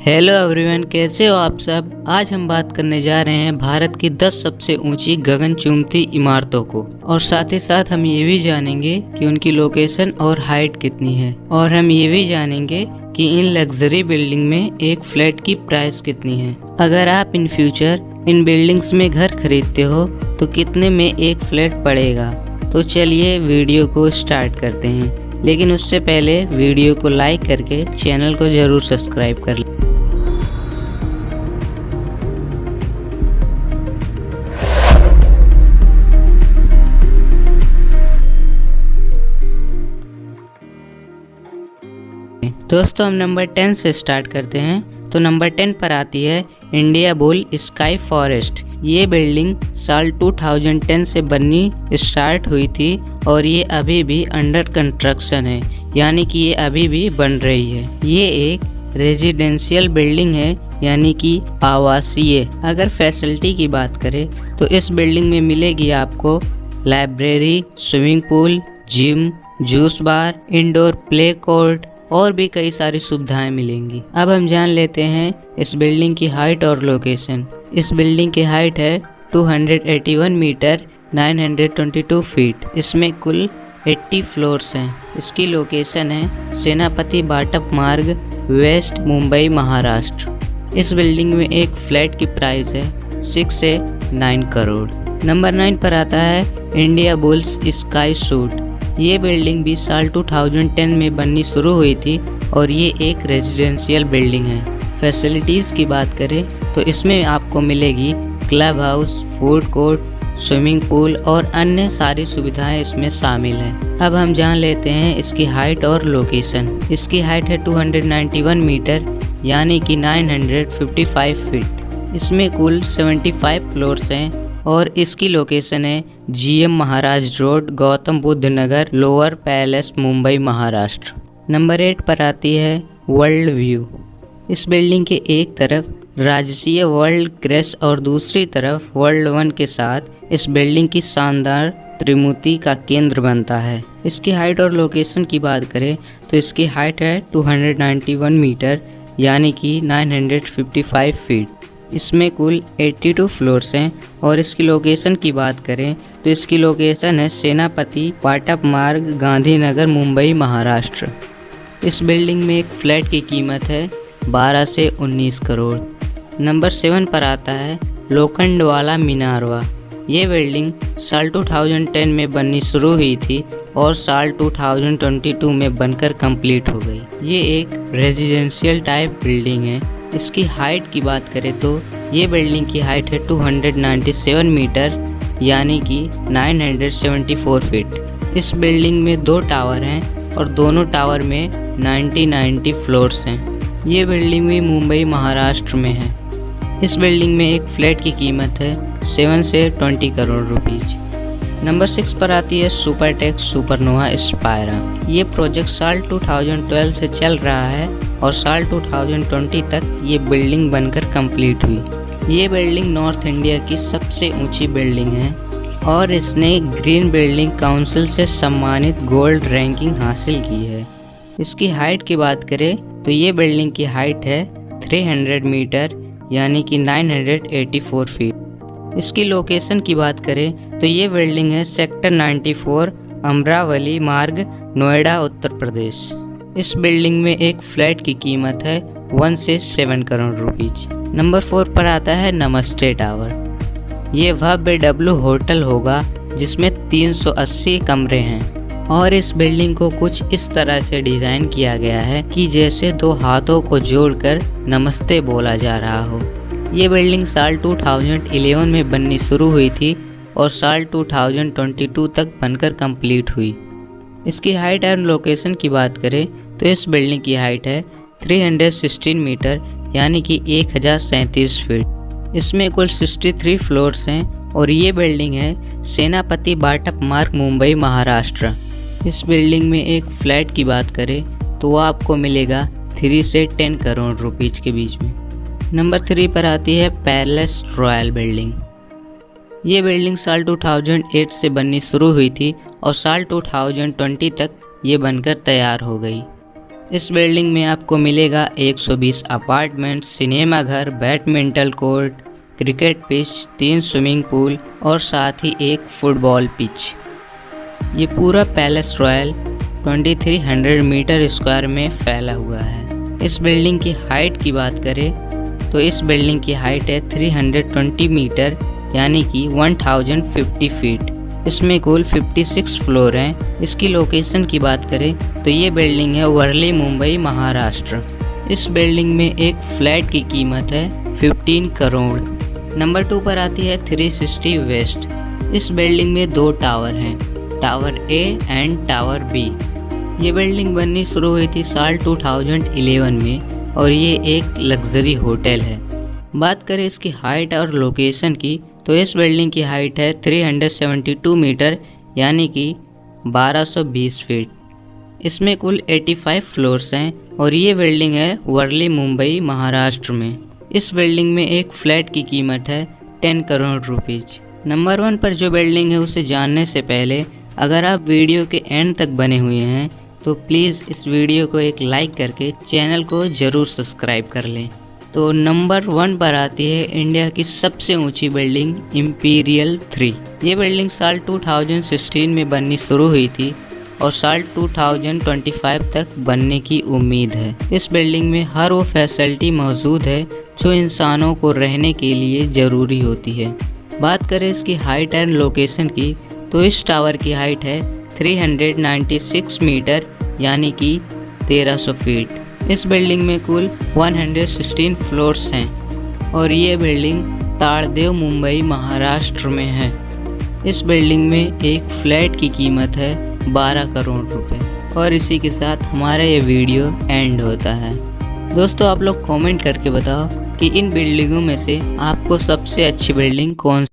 Hello everyone, कैसे हो आप सब। आज हम बात करने जा रहे हैं भारत की 10 सबसे ऊंची गगनचुंबी इमारतों को, और साथ ही साथ हम ये भी जानेंगे कि उनकी लोकेशन और हाइट कितनी है। और हम ये भी जानेंगे कि इन लग्जरी बिल्डिंग में एक फ्लैट की प्राइस कितनी है। अगर आप इन फ्यूचर इन बिल्डिंग्स में घर खरीदते हो तो कितने में एक फ्लैट पड़ेगा। तो चलिए वीडियो को स्टार्ट करते हैं, लेकिन उससे पहले वीडियो को लाइक करके चैनल को जरूर सब्सक्राइब कर लें। दोस्तों, हम नंबर 10 से स्टार्ट करते हैं। तो नंबर 10 पर आती है इंडिया बुल स्काई फॉरेस्ट। ये बिल्डिंग साल 2010 से बननी स्टार्ट हुई थी और ये अभी भी अंडर कंस्ट्रक्शन है, यानी कि ये अभी भी बन रही है। ये एक रेजिडेंशियल बिल्डिंग है, यानी कि आवासीय। अगर फैसिलिटी की बात करें तो इस बिल्डिंग में मिलेगी आपको library, swimming pool, gym, juice bar, indoor play court और भी कई सारी सुविधाएं मिलेंगी। अब हम जान लेते हैं इस बिल्डिंग की हाइट और लोकेशन। इस बिल्डिंग की हाइट है 281 मीटर 922 फीट। इसमें कुल 80 फ्लोर्स हैं। इसकी लोकेशन है सेनापति बाटप मार्ग, वेस्ट मुंबई, महाराष्ट्र। इस बिल्डिंग में एक फ्लैट की प्राइस है 6 से 9 करोड़। नंबर 9 पर आता है इंडिया बुल्स स्काई सूट। ये बिल्डिंग भी साल 2010 में बननी शुरू हुई थी और ये एक रेजिडेंशियल बिल्डिंग है। फैसिलिटीज़ की बात करें तो इसमें आपको मिलेगी club house, food court, swimming pool और अन्य सारी सुविधाएं इसमें शामिल हैं। अब हम जान लेते हैं इसकी हाइट और लोकेशन। इसकी हाइट है 291 मीटर, यानी कि 955 फीट। इसमें कुल 75 फ्लोर्स हैं और इसकी लोकेशन है GM Maharaj road, Gautam Buddh Nagar, lower palace, Mumbai, Maharashtra. Number 8 पर आती है वर्ल्ड व्यू। इस बिल्डिंग के एक तरफ राजसीय वर्ल्ड क्रेस्ट और दूसरी तरफ वर्ल्ड वन के साथ इस बिल्डिंग की शानदार त्रिमूर्ति का केंद्र बनता है। इसकी हाइट और लोकेशन की बात करें तो इसकी हाइट है 291 मीटर, यानी कि 955 फीट। इसमें कुल 82 फ्लोर्स हैं और इसकी लोकेशन की बात करें तो इसकी लोकेशन है सेनापति बाटप मार्ग, गांधीनगर, मुंबई, महाराष्ट्र। इस बिल्डिंग में एक फ्लैट की कीमत है 12 से 19 करोड़। नंबर 7 पर आता है लोखंडवाला मिनारवा। ये बिल्डिंग साल 2010 में बननी शुरू हुई थी और साल 2022 में बनकर कंप्लीट हो गई। ये एक रेजिडेंशियल टाइप बिल्डिंग है। इसकी हाइट की बात करें तो ये बिल्डिंग की हाइट है 297 मीटर, यानी कि 974 फीट। इस बिल्डिंग में 2 टावर हैं और दोनों टावर में 90 फ्लोर्स हैं। ये बिल्डिंग भी मुंबई, महाराष्ट्र में है। इस बिल्डिंग में एक फ्लैट की कीमत है 7 से 20 करोड़ रुपीज। नंबर 6 पर आती है सुपरटेक सुपरनोवा स्पायरा। ये प्रोजेक्ट साल 2012 से चल रहा है और साल 2020 तक ये बिल्डिंग बनकर कंप्लीट हुई। ये बिल्डिंग नॉर्थ इंडिया की सबसे ऊंची बिल्डिंग है और इसने ग्रीन बिल्डिंग काउंसिल से सम्मानित गोल्ड रैंकिंग हासिल की है। इसकी हाइट की बात करें तो ये बिल्डिंग की हाइट है 300 मीटर, यानी कि 984 फीट। इसकी लोकेशन की बात करें तो ये बिल्डिंग है सेक्टर 94, अमरावली मार्ग, नोएडा, उत्तर प्रदेश। इस बिल्डिंग में एक फ्लैट की कीमत है 1 से 7 करोड़ रुपीज। नंबर 4 पर आता है नमस्ते टावर। ये भव्य डब्लू होटल होगा जिसमें 380 कमरे हैं और इस बिल्डिंग को कुछ इस तरह से डिज़ाइन किया गया है कि जैसे 2 हाथों को जोड़कर नमस्ते बोला जा रहा हो। ये बिल्डिंग साल 2011 में बननी शुरू हुई थी और साल 2022 तक बनकर कंप्लीट हुई। इसकी हाइट एंड लोकेशन की बात करें तो इस बिल्डिंग की हाइट है 316 मीटर, यानी कि 1037 फीट। इसमें कुल 63 फ्लोर्स हैं और ये बिल्डिंग है सेनापति बाटप मार्ग, मुंबई, महाराष्ट्र। इस बिल्डिंग में एक फ्लैट की बात करें तो वो आपको मिलेगा 3 से 10 करोड़ रुपीज के बीच में। नंबर 3 पर आती है पैलेस रॉयल बिल्डिंग। ये बिल्डिंग साल 2008 से बननी शुरू हुई थी और साल 2020 तक ये बनकर तैयार हो गई। इस बिल्डिंग में आपको मिलेगा 120 अपार्टमेंट, सिनेमा घर, badminton court, cricket pitch, 3 swimming pool और साथ ही एक फुटबॉल पिच। ये पूरा पैलेस रॉयल 2300 मीटर स्क्वायर में फैला हुआ है। इस बिल्डिंग की हाइट की बात करें तो इस बिल्डिंग की हाइट है 320 मीटर यानी कि 1050 फीट। इसमें कुल 56 फ्लोर हैं। इसकी लोकेशन की बात करें तो ये बिल्डिंग है वर्ली, मुंबई, महाराष्ट्र। इस बिल्डिंग में एक फ्लैट की कीमत है 15 करोड़। नंबर 2 पर आती है 360 वेस्ट। इस बिल्डिंग में 2 टावर हैं, tower A and tower B. ये बिल्डिंग बननी शुरू हुई थी साल 2011 में और ये एक लग्जरी होटल है। बात करें इसकी हाइट और लोकेशन की तो इस बिल्डिंग की हाइट है 372 मीटर यानी कि 1220 फीट। इसमें कुल 85 फ्लोर्स हैं और ये बिल्डिंग है वर्ली, मुंबई, महाराष्ट्र में। इस बिल्डिंग में एक फ्लैट की कीमत है 10 करोड़ रुपीज। नंबर 1 पर जो बिल्डिंग है उसे जानने से पहले अगर आप वीडियो के एंड तक बने हुए हैं तो प्लीज़ इस वीडियो को एक लाइक करके चैनल को ज़रूर सब्सक्राइब कर लें। तो नंबर 1 पर आती है इंडिया की सबसे ऊंची बिल्डिंग इंपीरियल 3। ये बिल्डिंग साल 2016 में बननी शुरू हुई थी और साल 2025 तक बनने की उम्मीद है। इस बिल्डिंग में हर वो फैसिलिटी मौजूद है जो इंसानों को रहने के लिए ज़रूरी होती है। बात करें इसकी हाइट एंड लोकेशन की तो इस टावर की हाइट है 396 मीटर यानी कि 1300 फीट। इस बिल्डिंग में कुल 116 फ्लोर्स हैं और ये बिल्डिंग ताड़देव, मुंबई, महाराष्ट्र में है। इस बिल्डिंग में एक फ्लैट की कीमत है 12 करोड़ रुपए। और इसी के साथ हमारा ये वीडियो एंड होता है। दोस्तों आप लोग कमेंट करके बताओ कि इन बिल्डिंगों में से आपको सबसे अच्छी बिल्डिंग कौन